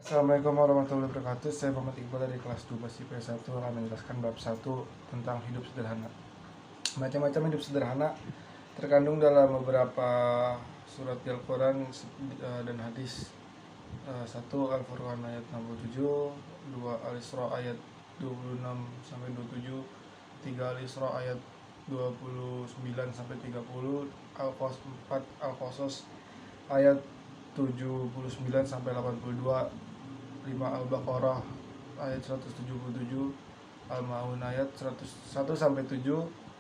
Assalamualaikum warahmatullahi wabarakatuh. Saya Muhammad Iqbal dari kelas 12 IPS 1 akan menjelaskan bab 1 tentang hidup sederhana. Macam-macam hidup sederhana terkandung dalam beberapa surat Al-Quran dan hadis. 1 Al-Furqan ayat 67, 2 Al-Isra ayat 26 sampai 27, 3 Al-Isra ayat 29 sampai 30, 4 Al-Qasas ayat 79 sampai 82, 5 Al-Baqarah ayat 177, Al-Ma'un ayat 101 sampai 7,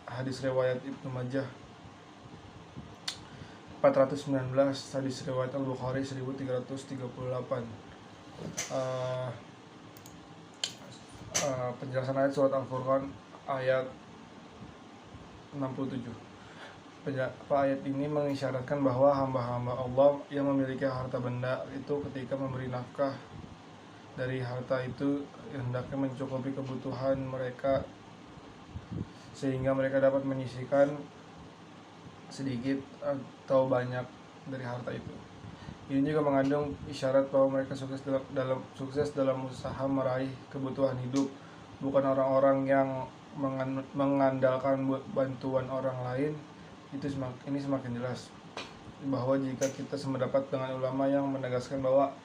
hadis riwayat Ibnu Majah 419, hadis riwayat Al-Bukhari 1338. Penjelasan ayat surat Al-Furqan ayat 67. Ayat ini mengisyaratkan bahwa hamba-hamba Allah yang memiliki harta benda itu ketika memberi nafkah dari harta itu hendaknya mencukupi kebutuhan mereka sehingga mereka dapat menyisihkan sedikit atau banyak dari harta itu. Ini juga mengandung isyarat bahwa mereka sukses dalam usaha meraih kebutuhan hidup, bukan orang-orang yang mengandalkan bantuan orang lain. Ini semakin jelas bahwa jika kita sependapat dengan ulama yang menegaskan bahwa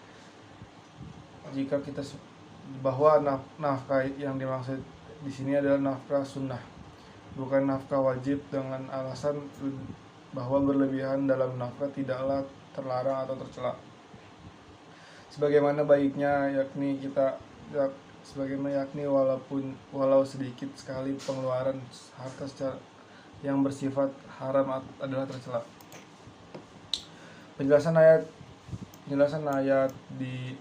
nafkah yang dimaksud di sini adalah nafkah sunnah, bukan nafkah wajib, dengan alasan bahwa berlebihan dalam nafkah tidaklah terlarang atau tercela. Sebagaimana walau sedikit sekali pengeluaran harta secara yang bersifat haram adalah tercela. Penjelasan ayat di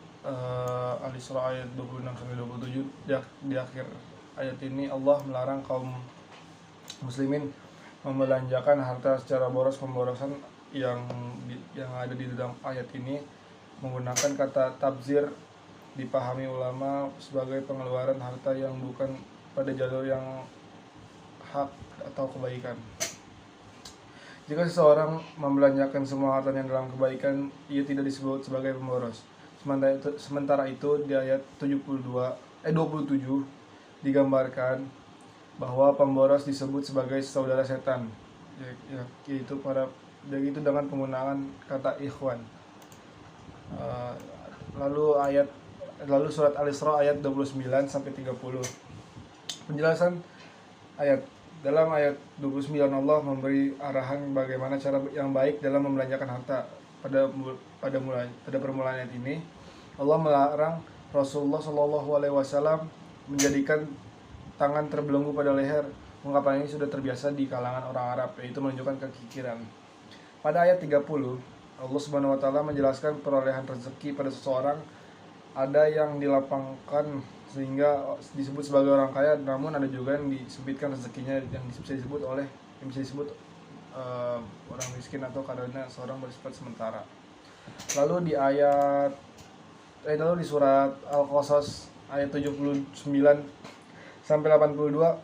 Al-Isra ayat 26 sampai 27. Di akhir ayat ini Allah melarang kaum muslimin membelanjakan harta secara boros. Pemborosan yang ada di dalam ayat ini menggunakan kata tabzir dipahami ulama sebagai pengeluaran harta yang bukan pada jalur yang hak atau kebaikan. Jika seseorang membelanjakan semua hartanya dalam kebaikan, ia tidak disebut sebagai pemboros. Sementara itu di ayat 27 digambarkan bahwa pemboros disebut sebagai saudara setan, yaitu dengan penggunaan kata ikhwan. Lalu surat Al-Isra ayat 29 sampai 30. Penjelasan ayat. Dalam ayat 29 Allah memberi arahan bagaimana cara yang baik dalam membelanjakan harta. Pada permulaan ayat ini Allah melarang Rasulullah SAW menjadikan tangan terbelenggu pada leher. Ungkapan ini sudah terbiasa di kalangan orang Arab, yaitu menunjukkan kekikiran. Pada ayat 30 Allah Subhanahu wa taala menjelaskan perolehan rezeki pada seseorang. Ada yang dilapangkan sehingga disebut sebagai orang kaya, namun ada juga yang disebutkan rezekinya yang bisa disebut orang miskin atau kadarnya seorang bersifat sementara. Lalu di surat Al-Qasas ayat 79 sampai 82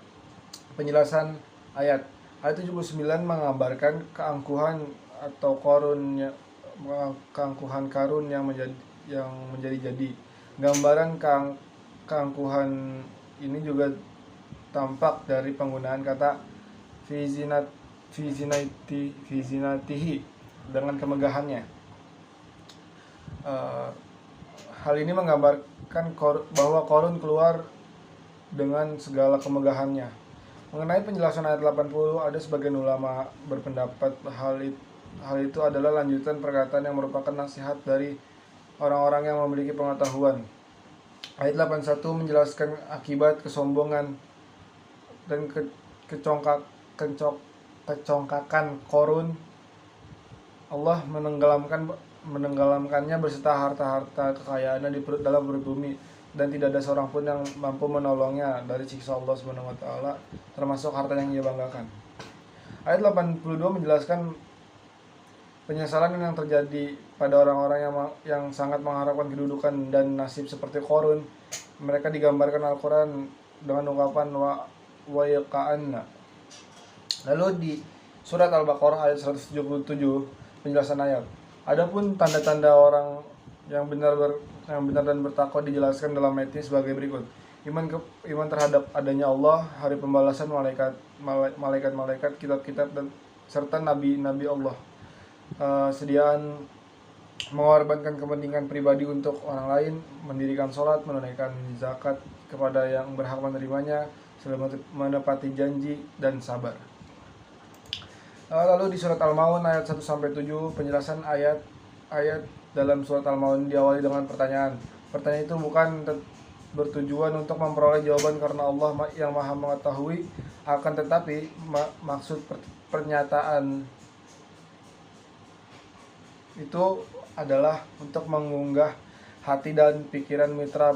penjelasan ayat 79 mengabarkan keangkuhan Karun yang menjadi. Gambaran keangkuhan ini juga tampak dari penggunaan kata fizinatihi dengan kemegahannya. Hal ini menggambarkan bahwa Qarun keluar dengan segala kemegahannya. Mengenai penjelasan ayat 80, ada sebagian ulama berpendapat hal itu adalah lanjutan perkataan yang merupakan nasihat dari orang-orang yang memiliki pengetahuan. Ayat 81 menjelaskan akibat kesombongan dan kecongkakan Qarun. Allah menenggelamkannya beserta harta-harta kekayaannya dalam perut bumi, dan tidak ada seorang pun yang mampu menolongnya dari siksa Allah Subhanahu wa taala, termasuk harta yang ia banggakan. Ayat 82 menjelaskan penyesalan yang terjadi pada orang-orang yang sangat mengharapkan kedudukan dan nasib seperti Qarun. Mereka digambarkan Al-Quran dengan ungkapan wa yaqa'anna. Lalu di surat Al-Baqarah ayat 177 penjelasan ayat. Adapun tanda-tanda orang yang benar dan bertakwa dijelaskan dalam ayat ini sebagai berikut. Iman terhadap adanya Allah, hari pembalasan, malaikat, kitab-kitab dan serta nabi-nabi Allah. Sediaan mengorbankan kepentingan pribadi untuk orang lain, mendirikan sholat, menunaikan zakat kepada yang berhak menerimanya, menepati janji dan sabar. Lalu di surat Al-Maun ayat 1-7, penjelasan ayat dalam surat Al-Maun diawali dengan pertanyaan. Pertanyaan itu bukan bertujuan untuk memperoleh jawaban karena Allah yang Maha mengetahui, akan tetapi maksud pernyataan itu adalah untuk mengunggah hati dan pikiran mitra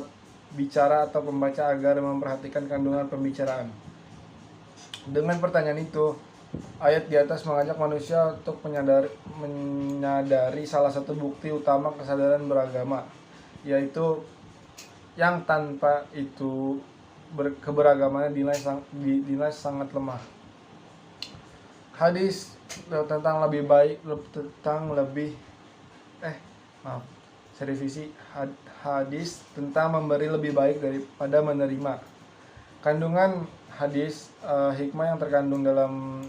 bicara atau pembaca agar memperhatikan kandungan pembicaraan. Dengan pertanyaan itu, ayat di atas mengajak manusia untuk menyadari salah satu bukti utama kesadaran beragama, yaitu yang tanpa itu keberagamannya dinilai sangat lemah. Hadis tentang hadis tentang memberi lebih baik daripada menerima. Kandungan hadis, hikmah yang terkandung dalam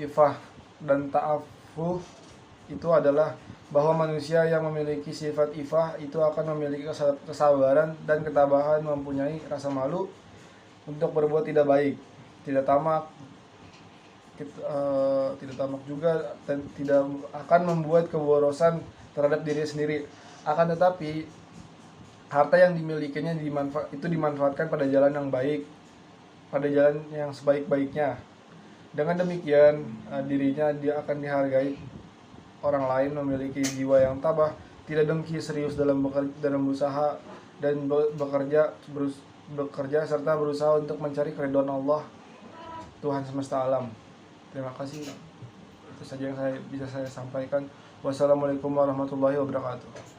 ifah dan ta'afuh itu adalah bahwa manusia yang memiliki sifat ifah itu akan memiliki kesabaran dan ketabahan, mempunyai rasa malu untuk berbuat tidak baik, tidak tamak juga, dan tidak akan membuat keborosan terhadap diri sendiri. Akan tetapi harta yang dimilikinya dimanfaatkan pada jalan yang baik, pada jalan yang sebaik-baiknya. Dengan demikian dirinya dia akan dihargai orang lain, memiliki jiwa yang tabah, tidak dengki, serius dalam berusaha dan bekerja serta berusaha untuk mencari keridhaan Allah, Tuhan semesta alam. Terima kasih. Itu saja yang bisa saya sampaikan. Wassalamualaikum warahmatullahi wabarakatuh.